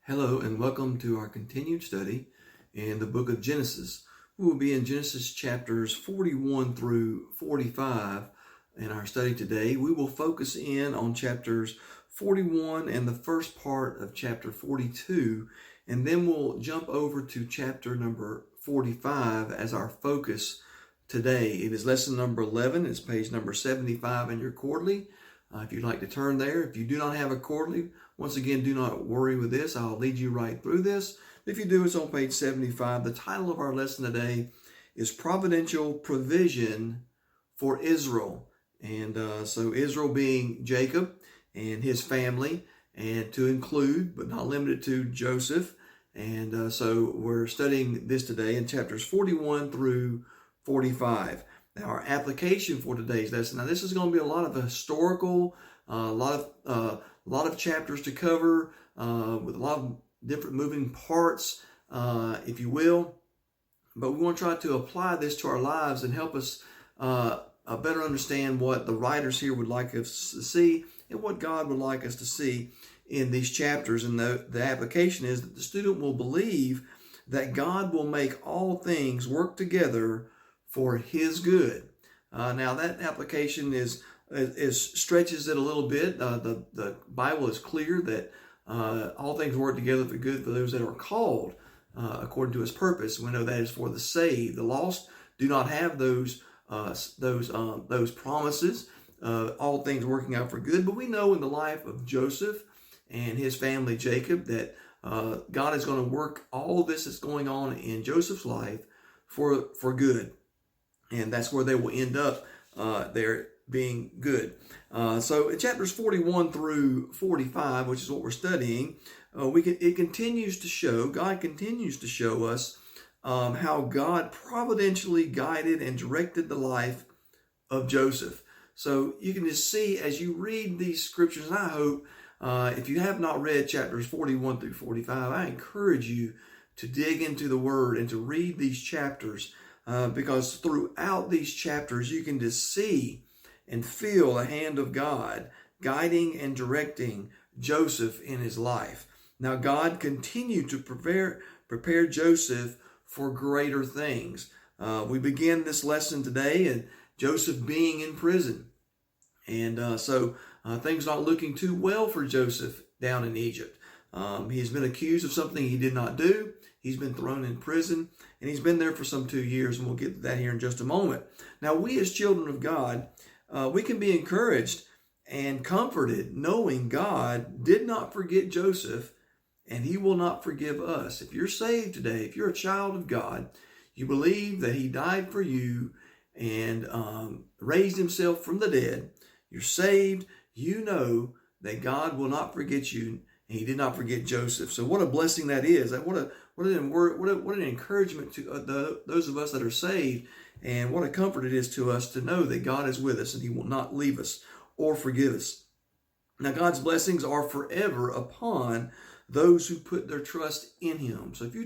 Hello and welcome to our continued study in the book of Genesis. We will be in Genesis chapters 41 through 45 in our study today. We will focus in on chapters 41 and the first part of chapter 42, and then we'll jump over to chapter number 45 as our focus today. It is lesson number 11. It's page number 75 in your quarterly. If you'd like to turn there. If you do not have a quarterly, once again, do not worry with this. I'll lead you right through this. If you do, it's on page 75. The title of our lesson today is Providential Provision for Israel. And so Israel being Jacob and his family, and to include, but not limited to, Joseph. And so we're studying this today in chapters 41 through 45. Now, our application for today's lesson. Now, this is going to be a lot of historical, a lot of chapters to cover, with a lot of different moving parts, if you will. But we want to try to apply this to our lives and help us better understand what the writers here would like us to see and what God would like us to see in these chapters. And the application is that the student will believe that God will make all things work together for his good. Now that application is stretches it a little bit. The Bible is clear that all things work together for good for those that are called according to his purpose. We know that is for the saved. The lost do not have those promises. All things working out for good. But we know in the life of Joseph and his family Jacob that God is going to work all this that's going on in Joseph's life for good. And that's where they will end up there being good. So in chapters 41 through 45, which is what we're studying, God continues to show us how God providentially guided and directed the life of Joseph. So you can just see as you read these scriptures, and I hope if you have not read chapters 41 through 45, I encourage you to dig into the Word and to read these chapters. Because throughout these chapters, you can just see and feel the hand of God guiding and directing Joseph in his life. Now, God continued to prepare Joseph for greater things. We begin this lesson today and Joseph being in prison. And so things not looking too well for Joseph down in Egypt. He's been accused of something he did not do. He's been thrown in prison, and he's been there for some 2 years, and we'll get to that here in just a moment. Now, we as children of God, we can be encouraged and comforted knowing God did not forget Joseph, and he will not forgive us. If you're saved today, if you're a child of God, you believe that he died for you and raised himself from the dead, you're saved, you know that God will not forget you, and he did not forget Joseph. So what a blessing that is. What an encouragement to those of us that are saved, and what a comfort it is to us to know that God is with us and he will not leave us or forgive us. Now, God's blessings are forever upon those who put their trust in him. So if you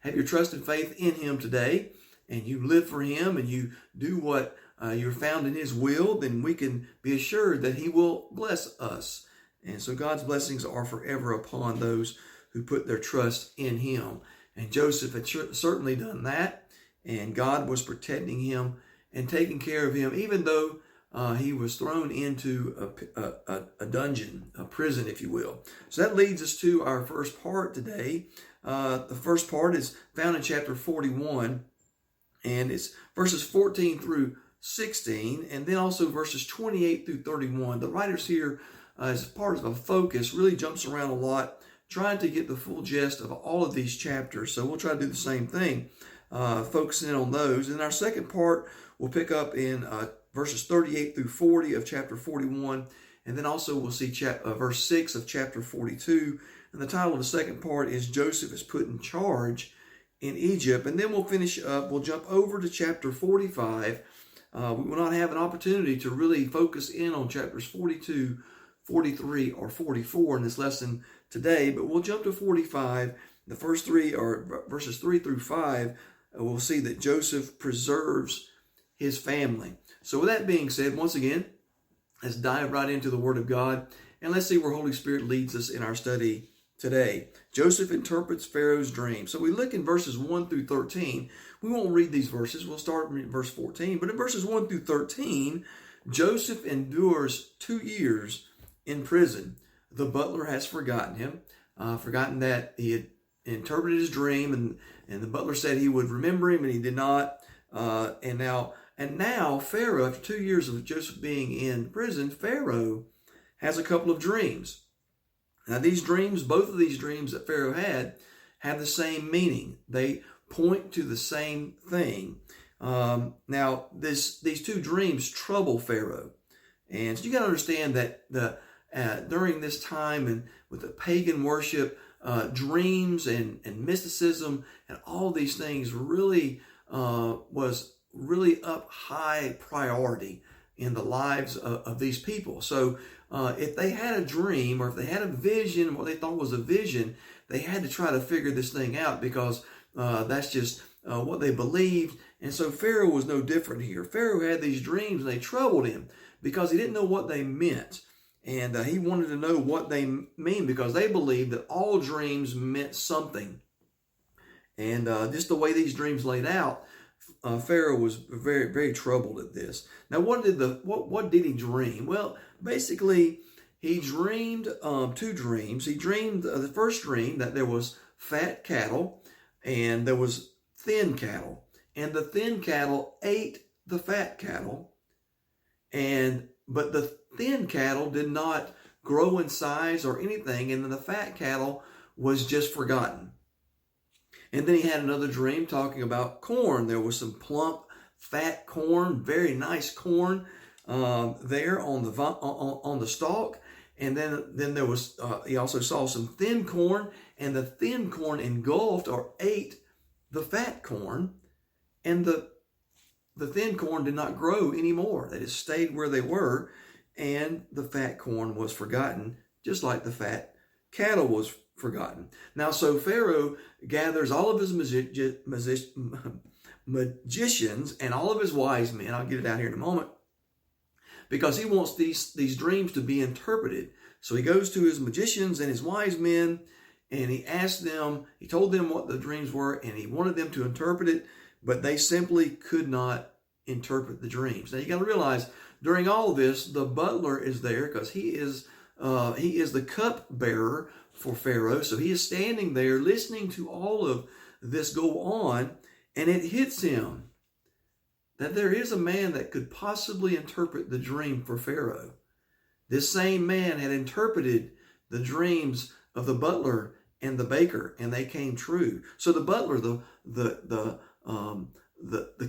have your trust and faith in him today, and you live for him and you do what you're found in his will, then we can be assured that he will bless us. And so God's blessings are forever upon those who put their trust in him. And Joseph had certainly done that. And God was protecting him and taking care of him, even though he was thrown into a dungeon, a prison, if you will. So that leads us to our first part today. The first part is found in chapter 41. And it's verses 14 through 16. And then also verses 28 through 31. The writers here, as part of a focus, really jumps around a lot, trying to get the full gist of all of these chapters. So we'll try to do the same thing, focusing in on those. In our second part, we'll pick up in verses 38 through 40 of chapter 41. And then also we'll see verse 6 of chapter 42. And the title of the second part is Joseph is put in charge in Egypt. And then we'll finish up, we'll jump over to chapter 45. We will not have an opportunity to really focus in on chapters 42, 43, or 44 in this lesson today, but we'll jump to 45. The first three are verses 3 through 5. We'll see that Joseph preserves his family. So with that being said, once again, let's dive right into the Word of God, and let's see where Holy Spirit leads us in our study today. Joseph interprets Pharaoh's dream. So we look in verses 1 through 13. We won't read these verses. We'll start in verse 14. But in verses 1 through 13, Joseph endures 2 years in prison. The butler has forgotten him, forgotten that he had interpreted his dream, and the butler said he would remember him, and he did not. And now Pharaoh, after 2 years of Joseph being in prison, Pharaoh has a couple of dreams. Now these dreams, both of these dreams that Pharaoh had, have the same meaning. They point to the same thing. Now these two dreams trouble Pharaoh, and so you got to understand that during this time and with the pagan worship, dreams and mysticism and all these things really was really up high priority in the lives of these people. So if they had a dream or if they had a vision, what they thought was a vision, they had to try to figure this thing out because that's just what they believed. And so Pharaoh was no different here. Pharaoh had these dreams and they troubled him because he didn't know what they meant. And he wanted to know what they mean because they believed that all dreams meant something. And just the way these dreams laid out, Pharaoh was very, very troubled at this. Now, what did he dream? Well, basically, he dreamed 2 dreams. He dreamed the first dream that there was fat cattle and there was thin cattle, and the thin cattle ate the fat cattle, but the thin cattle did not grow in size or anything, and then the fat cattle was just forgotten. And then he had another dream talking about corn. There was some plump, fat corn, very nice corn there on the stalk. And then there was he also saw some thin corn, and the thin corn engulfed or ate the fat corn, and the thin corn did not grow anymore. They just stayed where they were, and the fat corn was forgotten, just like the fat cattle was forgotten. Now, so Pharaoh gathers all of his magicians and all of his wise men. I'll get it out here in a moment, because he wants these dreams to be interpreted. So he goes to his magicians and his wise men, and he asked them, he told them what the dreams were, and he wanted them to interpret it, but they simply could not interpret the dreams. Now you got to realize, during all this, the butler is there because he is the cupbearer for Pharaoh. So he is standing there listening to all of this go on, and it hits him that there is a man that could possibly interpret the dream for Pharaoh. This same man had interpreted the dreams of the butler and the baker, and they came true. So the butler, the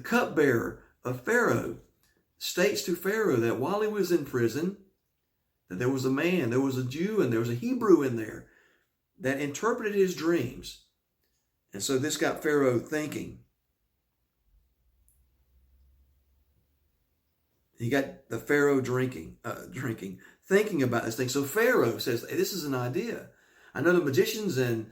cupbearer of Pharaoh, states to Pharaoh that while he was in prison, that there was a man, there was a Jew, and there was a Hebrew in there that interpreted his dreams. And so this got Pharaoh thinking. He got the Pharaoh drinking, thinking about this thing. So Pharaoh says, hey, this is an idea. I know the magicians and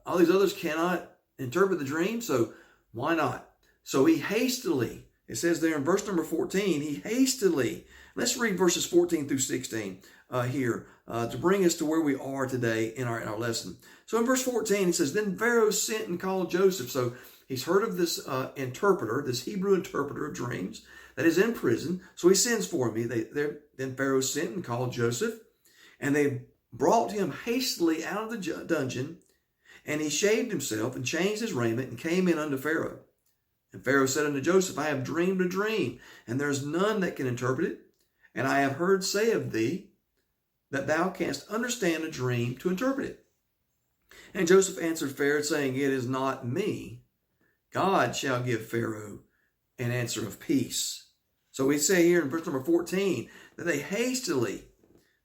all these others cannot interpret the dream, so why not? So he hastily, it says there in verse number 14, he hastily, let's read verses 14 through 16 here to bring us to where we are today in our lesson. So in verse 14, it says, then Pharaoh sent and called Joseph. So he's heard of this interpreter, this Hebrew interpreter of dreams that is in prison. So he sends for me. Then Pharaoh sent and called Joseph, and they brought him hastily out of the dungeon, and he shaved himself and changed his raiment and came in unto Pharaoh. And Pharaoh said unto Joseph, I have dreamed a dream, and there is none that can interpret it. And I have heard say of thee that thou canst understand a dream to interpret it. And Joseph answered Pharaoh, saying, it is not me. God shall give Pharaoh an answer of peace. So we say here in verse number 14 that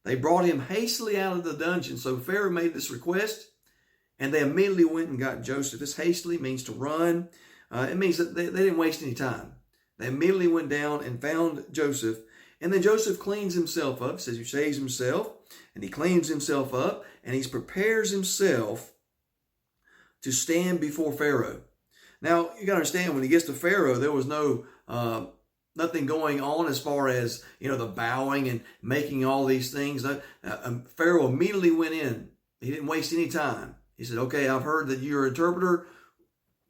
they brought him hastily out of the dungeon. So Pharaoh made this request, and they immediately went and got Joseph. This hastily means to run. It means that they didn't waste any time. They immediately went down and found Joseph. And then Joseph cleans himself up. It says he shaves himself, and he cleans himself up, and he prepares himself to stand before Pharaoh. Now, you got to understand, when he gets to Pharaoh, there was nothing going on as far as, the bowing and making all these things. Pharaoh immediately went in He didn't waste any time. He said, okay, I've heard that you're an interpreter.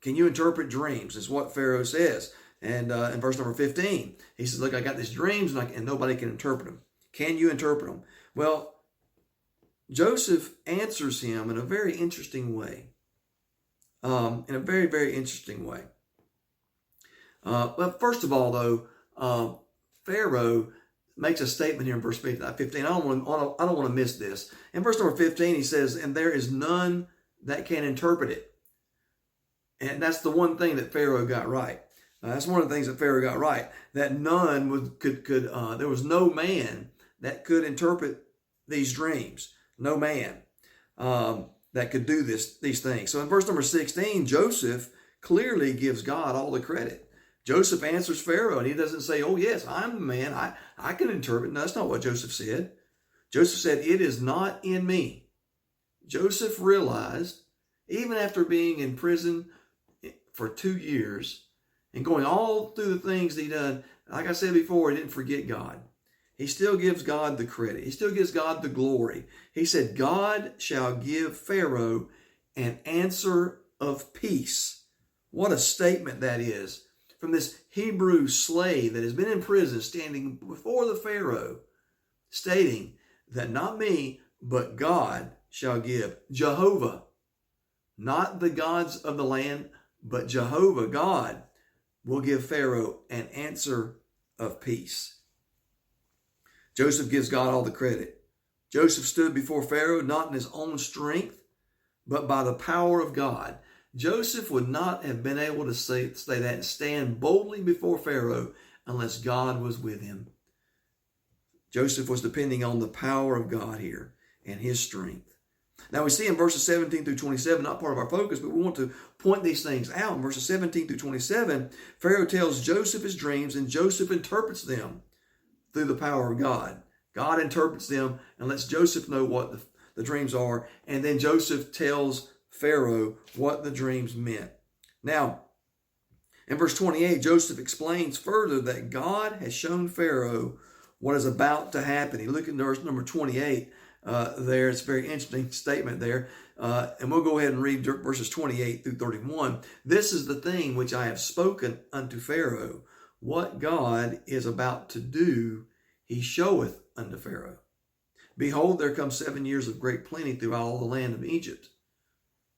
Can you interpret dreams? Is what Pharaoh says. And in verse number 15, he says, look, I got these dreams and nobody can interpret them. Can you interpret them? Well, Joseph answers him in a very interesting way. In a very, very interesting way. Well, first of all, though, Pharaoh makes a statement here in verse 15. I don't want to miss this. In verse number 15, he says, and there is none that can interpret it. And that's the one thing that Pharaoh got right. That's one of the things that Pharaoh got right. That none could there was no man that could interpret these dreams. No man that could do these things. So in verse number 16, Joseph clearly gives God all the credit. Joseph answers Pharaoh, and he doesn't say, oh yes, I'm the man. I can interpret. No, that's not what Joseph said. Joseph said, it is not in me. Joseph realized, even after being in prison for 2 years and going all through the things that he done, like I said before, he didn't forget God. He still gives God the credit. He still gives God the glory. He said, God shall give Pharaoh an answer of peace. What a statement that is. From this Hebrew slave that has been in prison, standing before the Pharaoh, stating that not me, but God shall give. Jehovah, not the gods of the land, but Jehovah, God, will give Pharaoh an answer of peace. Joseph gives God all the credit. Joseph stood before Pharaoh not in his own strength, but by the power of God. Joseph would not have been able to say that and stand boldly before Pharaoh unless God was with him. Joseph was depending on the power of God here and his strength. Now we see in verses 17 through 27, not part of our focus, but we want to point these things out. In verses 17 through 27, Pharaoh tells Joseph his dreams, and Joseph interprets them through the power of God. God interprets them and lets Joseph know what the dreams are, and then Joseph tells Pharaoh what the dreams meant. Now, in verse 28, Joseph explains further that God has shown Pharaoh what is about to happen. You look at verse number 28 there. It's a very interesting statement there. And we'll go ahead and read verses 28 through 31. This is the thing which I have spoken unto Pharaoh. What God is about to do, he showeth unto Pharaoh. Behold, there come 7 years of great plenty throughout all the land of Egypt.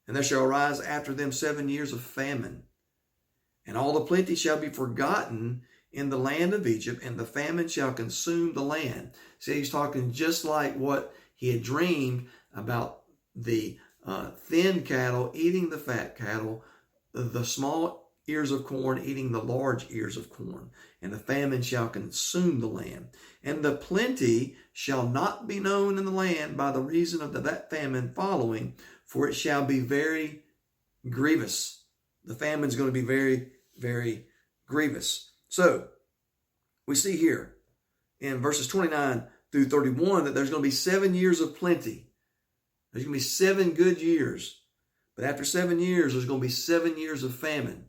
And there shall arise after them 7 years of famine. And all the plenty shall be forgotten in the land of Egypt, and the famine shall consume the land. See, he's talking just like what he had dreamed about the thin cattle eating the fat cattle, the small ears of corn eating the large ears of corn, and the famine shall consume the land. And the plenty shall not be known in the land by the reason of that famine following, for it shall be very grievous. The famine is going to be very, very grievous. So, we see here in verses 29 through 31 that there's going to be 7 years of plenty. There's going to be 7 good years. But after 7 years, there's going to be 7 years of famine.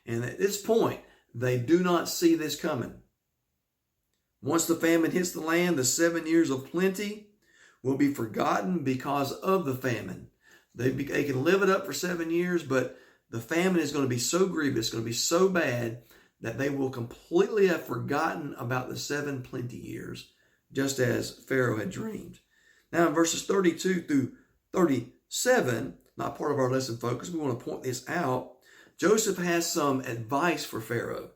And at this point, they do not see this coming. Once the famine hits the land, the 7 years of plenty will be forgotten because of the famine. They can live it up for 7 years, but the famine is going to be so grievous, it's going to be so bad, that they will completely have forgotten about the 7 plenty years, just as Pharaoh had dreamed. Now in verses 32 through 37, not part of our lesson focus, we want to point this out. Joseph has some advice for Pharaoh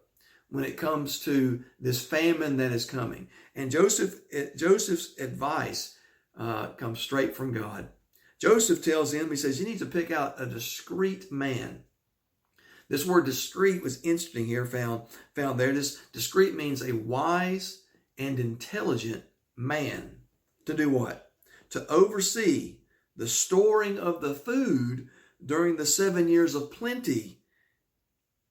when it comes to this famine that is coming. And Joseph's advice comes straight from God. Joseph tells him, he says, you need to pick out a discreet man. This word discreet was interesting here, found there. This discreet means a wise and intelligent man. To do what? To oversee the storing of the food during the 7 years of plenty.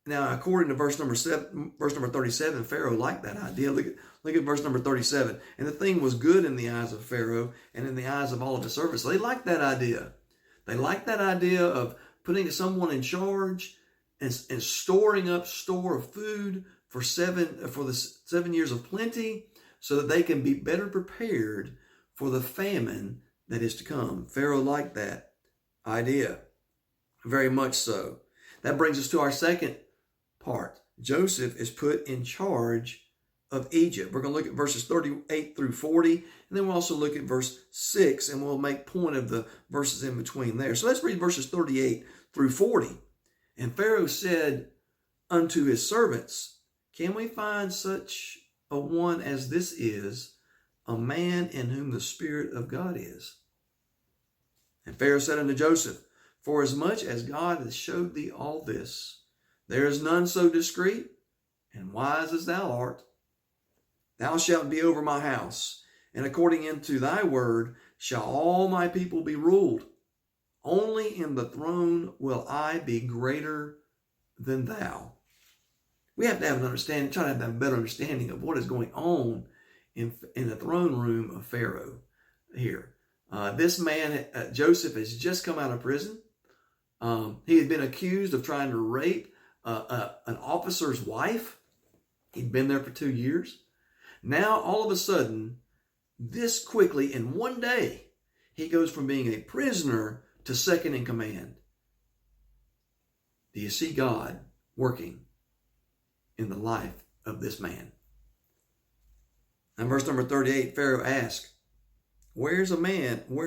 Now, according to verse number 37, Pharaoh liked that idea. Look at verse number 37. And the thing was good in the eyes of Pharaoh and in the eyes of all of his servants. So they liked that idea. They liked that idea of putting someone in charge and storing up store of food for the 7 years of plenty, so that they can be better prepared for the famine that is to come. Pharaoh liked that idea, very much so. That brings us to our second part. Joseph is put in charge of Egypt. We're going to look at verses 38 through 40, and then we'll also look at verse 6, and we'll make point of the verses in between there. So let's read verses 38 through 40. And Pharaoh said unto his servants, can we find such a one as this is, a man in whom the Spirit of God is? And Pharaoh said unto Joseph, forasmuch as God has showed thee all this, there is none so discreet and wise as thou art. Thou shalt be over my house, and according unto thy word shall all my people be ruled. Only in the throne will I be greater than thou. We have to have an understanding, try to have a better understanding of what is going on in the throne room of Pharaoh here. This man, Joseph, has just come out of prison. He had been accused of trying to rape an officer's wife. He'd been there for 2 years. Now, all of a sudden, this quickly, in one day, he goes from being a prisoner to second in command. Do you see God working in the life of this man? And verse number 38, Pharaoh asked, where a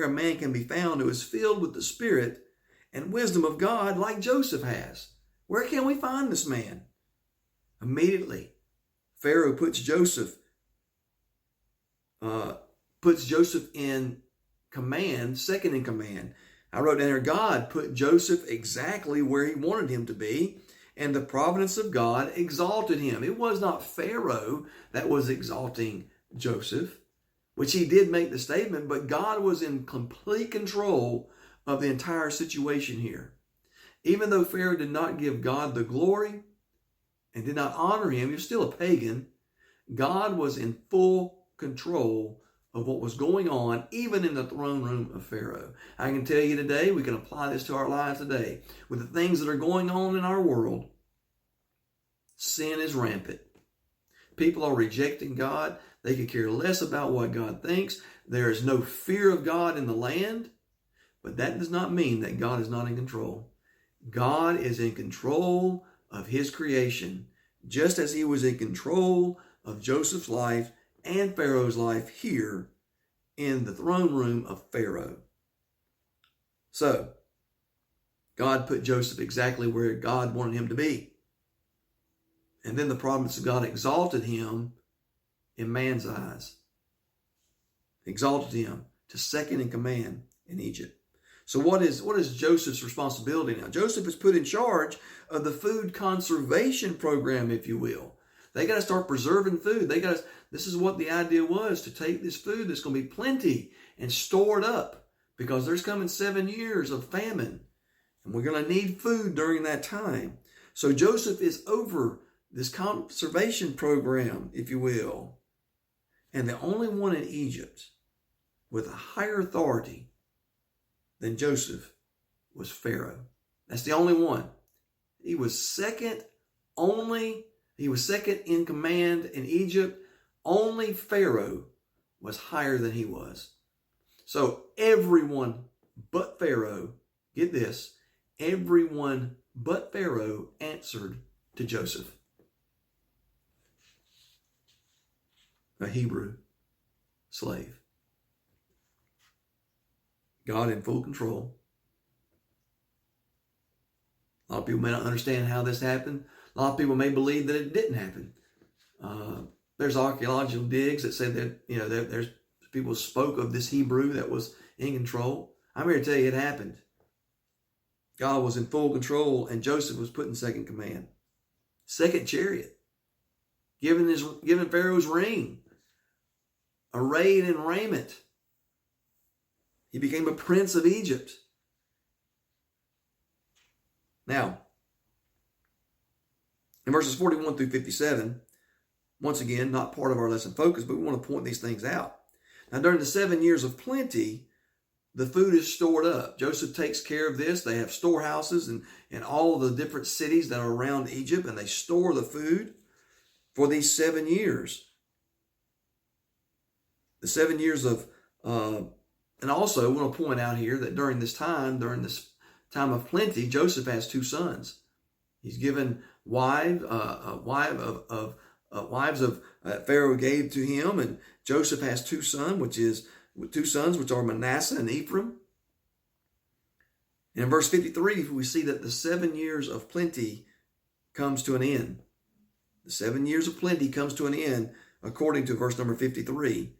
man can be found who is filled with the Spirit and wisdom of God like Joseph has? Where can we find this man? Immediately, Pharaoh puts Joseph in command, second in command. I wrote down here, God put Joseph exactly where he wanted him to be, and the providence of God exalted him. It was not Pharaoh that was exalting Joseph, which he did make the statement, but God was in complete control of the entire situation here. Even though Pharaoh did not give God the glory and did not honor him, he was still a pagan. God was in full control of what was going on, even in the throne room of Pharaoh. I can tell you today, we can apply this to our lives today. With the things that are going on in our world, sin is rampant. People are rejecting God. They could care less about what God thinks. There is no fear of God in the land, but that does not mean that God is not in control. God is in control of his creation, just as he was in control of Joseph's life and Pharaoh's life here in the throne room of Pharaoh. So, God put Joseph exactly where God wanted him to be. And then the providence of God exalted him in man's eyes. Exalted him to second in command in Egypt. So what is Joseph's responsibility now? Joseph is put in charge of the food conservation program, if you will. They got to start preserving food. This is what the idea was, to take this food that's going to be plenty and store it up, because there's coming 7 years of famine and we're going to need food during that time. So Joseph is over this conservation program, if you will. And the only one in Egypt with a higher authority than Joseph was Pharaoh. That's the only one. He was second in command in Egypt. Only Pharaoh was higher than he was. So everyone but Pharaoh, get this, everyone but Pharaoh answered to Joseph, a Hebrew slave. God in full control. A lot of people may not understand how this happened. A lot of people may believe that it didn't happen. There's archaeological digs that say that, there's people spoke of this Hebrew that was in control. I'm here to tell you it happened. God was in full control, and Joseph was put in second command. Second chariot. Given Pharaoh's ring. Arrayed in raiment. He became a prince of Egypt. Now, in verses 41 through 57, once again, not part of our lesson focus, but we want to point these things out. Now, during the 7 years of plenty, the food is stored up. Joseph takes care of this. They have storehouses in all the different cities that are around Egypt, and they store the food for these 7 years. The 7 years of And also, I want to point out here that during this time of plenty, Joseph has two sons. He's given wives of Pharaoh gave to him, and Joseph has two sons, which are Manasseh and Ephraim. And in verse 53, we see that the 7 years of plenty comes to an end. The 7 years of plenty comes to an end, according to verse number 53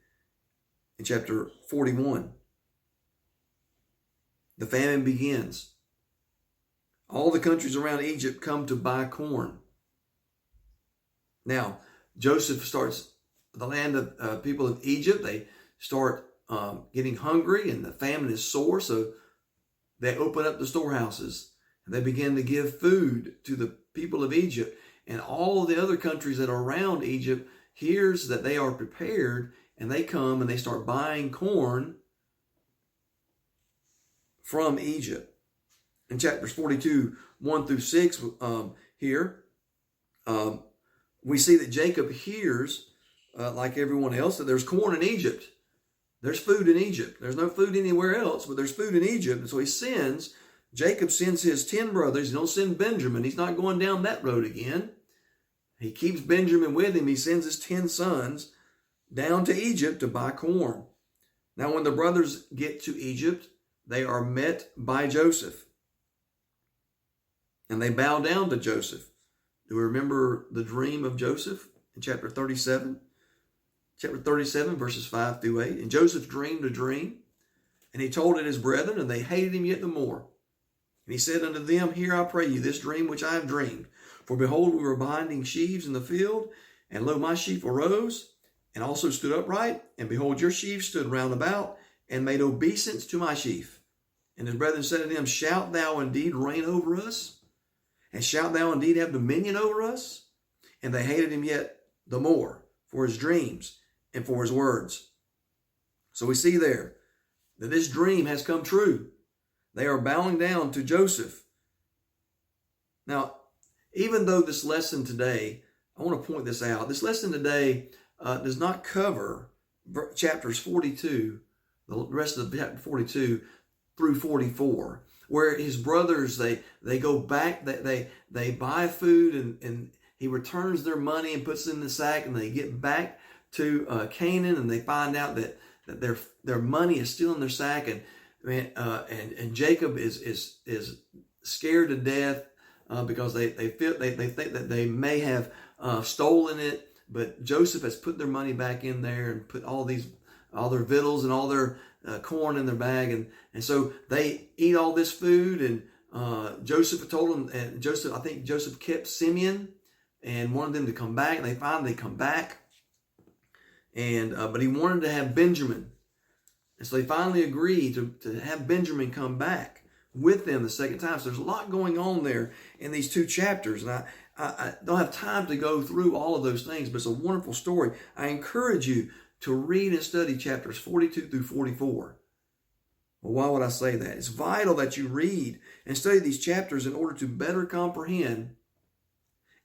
in chapter 41. The famine begins. All the countries around Egypt come to buy corn. Now, Joseph starts, the land of people of Egypt, they start getting hungry, and the famine is sore, so they open up the storehouses and they begin to give food to the people of Egypt. And all the other countries that are around Egypt hears that they are prepared, and they come and they start buying corn from Egypt. In chapters 42, 1 through 6 here, we see that Jacob hears, like everyone else, that there's corn in Egypt. There's food in Egypt. There's no food anywhere else, but there's food in Egypt. And so Jacob sends his 10 brothers. He don't send Benjamin. He's not going down that road again. He keeps Benjamin with him. He sends his 10 sons down to Egypt to buy corn. Now, when the brothers get to Egypt, they are met by Joseph. And they bow down to Joseph. Do we remember the dream of Joseph in chapter 37? Chapter 37, verses 5 through 8. And Joseph dreamed a dream, and he told it his brethren, and they hated him yet the more. And he said unto them, Hear, I pray you, this dream which I have dreamed. For behold, we were binding sheaves in the field, and lo, my sheaf arose, and also stood upright, and behold, your sheaves stood round about, and made obeisance to my sheaf. And his brethren said unto him, Shalt thou indeed reign over us? And shalt thou indeed have dominion over us? And they hated him yet the more for his dreams and for his words. So we see there that this dream has come true. They are bowing down to Joseph. Now, even though this lesson today, I want to point this out. This lesson today does not cover chapters 42, the rest of chapter 42 through 44. Where his brothers, they go back, they buy food, and he returns their money and puts it in the sack, and they get back to Canaan, and they find out that their money is still in their sack, and Jacob is scared to death because they think that they may have stolen it, but Joseph has put their money back in there and put all their victuals and all their corn in their bag, and so they eat all this food, and Joseph told them, and I think Joseph kept Simeon and wanted them to come back, and they finally come back, and but he wanted to have Benjamin, and so they finally agreed to have Benjamin come back with them the second time. So there's a lot going on there in these two chapters, and I don't have time to go through all of those things, but it's a wonderful story. I encourage you to read and study chapters 42 through 44. Well, why would I say that? It's vital that you read and study these chapters in order to better comprehend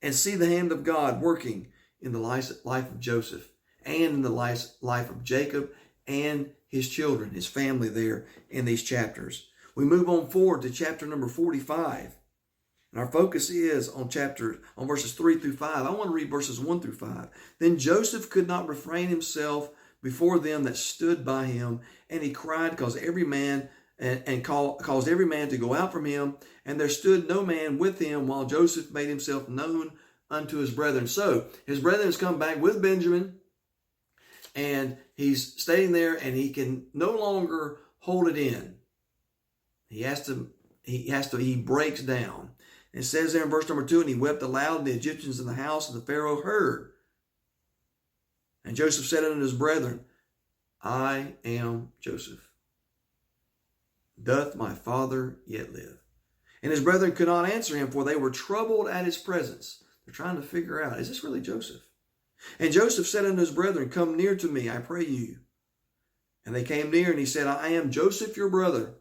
and see the hand of God working in the life of Joseph and in the life of Jacob and his children, his family there in these chapters. We move on forward to chapter number 45. And our focus is on verses 3 through 5. I want to read verses 1 through 5. Then Joseph could not refrain himself before them that stood by him, and he cried, caused every man to go out from him, and there stood no man with him, while Joseph made himself known unto his brethren. So his brethren has come back with Benjamin, and he's staying there, and he can no longer hold it in. He breaks down. It says there in verse number 2, and he wept aloud, and the Egyptians in the house of the Pharaoh heard. And Joseph said unto his brethren, I am Joseph. Doth my father yet live? And his brethren could not answer him, for they were troubled at his presence. They're trying to figure out, is this really Joseph? And Joseph said unto his brethren, Come near to me, I pray you. And they came near, and he said, I am Joseph your brother,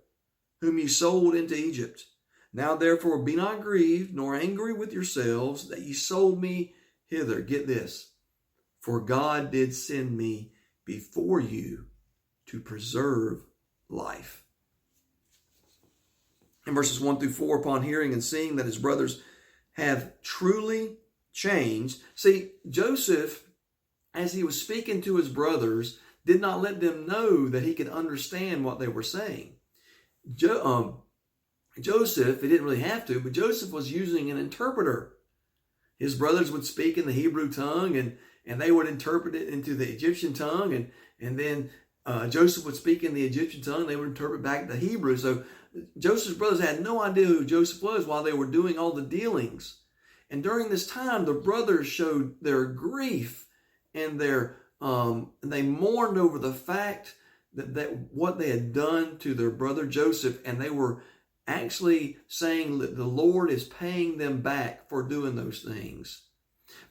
whom ye sold into Egypt. Now therefore be not grieved, nor angry with yourselves, that ye sold me hither. Get this. For God did send me before you to preserve life. In verses 1 through 4, upon hearing and seeing that his brothers have truly changed. See, Joseph, as he was speaking to his brothers, did not let them know that he could understand what they were saying. Joseph, he didn't really have to, but Joseph was using an interpreter. His brothers would speak in the Hebrew tongue, and they would interpret it into the Egyptian tongue, and then Joseph would speak in the Egyptian tongue, they would interpret back the Hebrew. So Joseph's brothers had no idea who Joseph was while they were doing all the dealings. And during this time, the brothers showed their grief and they mourned over the fact that what they had done to their brother Joseph, and they were actually saying that the Lord is paying them back for doing those things.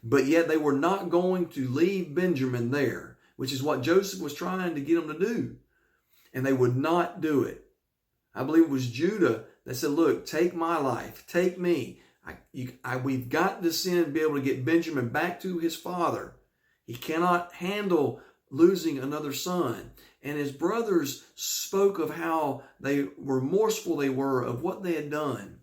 But yet they were not going to leave Benjamin there, which is what Joseph was trying to get them to do. And they would not do it. I believe it was Judah that said, look, take my life, take me. We've got to send and be able to get Benjamin back to his father. He cannot handle losing another son. And his brothers spoke of how they remorseful they were of what they had done.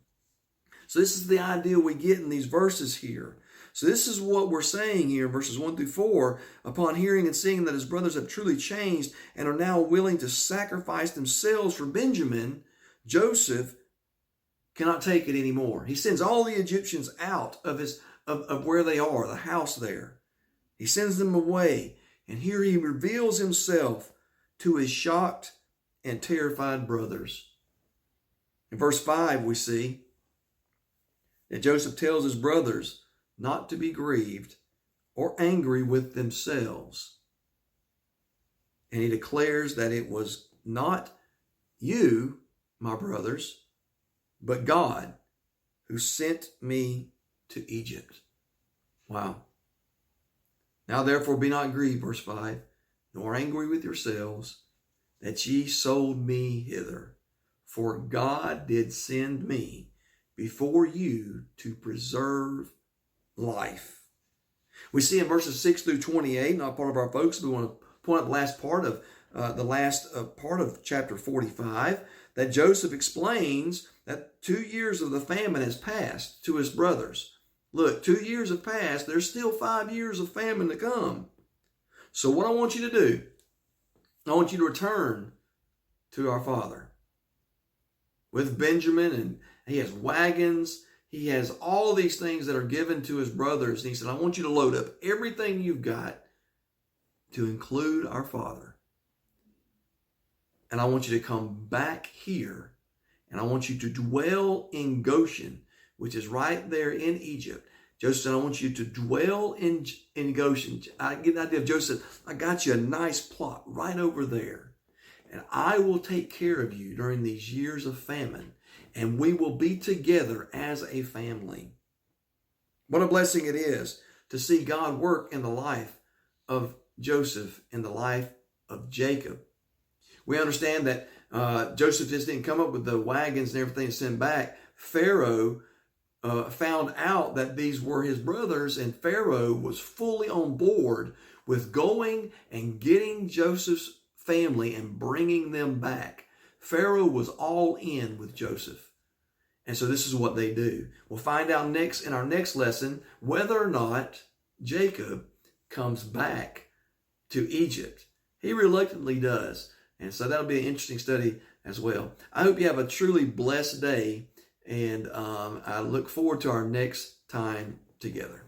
So this is the idea we get in these verses here. So this is what we're saying here, verses 1 through 4. Upon hearing and seeing that his brothers have truly changed and are now willing to sacrifice themselves for Benjamin, Joseph cannot take it anymore. He sends all the Egyptians out of where they are, the house there. He sends them away. And here he reveals himself to his shocked and terrified brothers. In verse 5, we see that Joseph tells his brothers not to be grieved or angry with themselves. And he declares that it was not you, my brothers, but God who sent me to Egypt. Wow. Now therefore be not grieved, verse 5, nor angry with yourselves that ye sold me hither. For God did send me before you to preserve life. We see in verses 6 through 28, not part of our focus, we want to point out the last part of chapter 45, that Joseph explains that 2 years of the famine has passed to his brothers. Look, 2 years have passed. There's still 5 years of famine to come. So what I want you to do, I want you to return to our father. With Benjamin, and he has wagons. He has all these things that are given to his brothers. And he said, I want you to load up everything you've got to include our father. And I want you to come back here. And I want you to dwell in Goshen, which is right there in Egypt. Joseph said, I want you to dwell in Goshen. I get the idea of Joseph, I got you a nice plot right over there. And I will take care of you during these years of famine. And we will be together as a family. What a blessing it is to see God work in the life of Joseph, in the life of Jacob. We understand that Joseph just didn't come up with the wagons and everything to send back. Pharaoh found out that these were his brothers, and Pharaoh was fully on board with going and getting Joseph's family and bringing them back. Pharaoh was all in with Joseph. And so this is what they do. We'll find out next in our next lesson whether or not Jacob comes back to Egypt. He reluctantly does. And so that'll be an interesting study as well. I hope you have a truly blessed day, and I look forward to our next time together.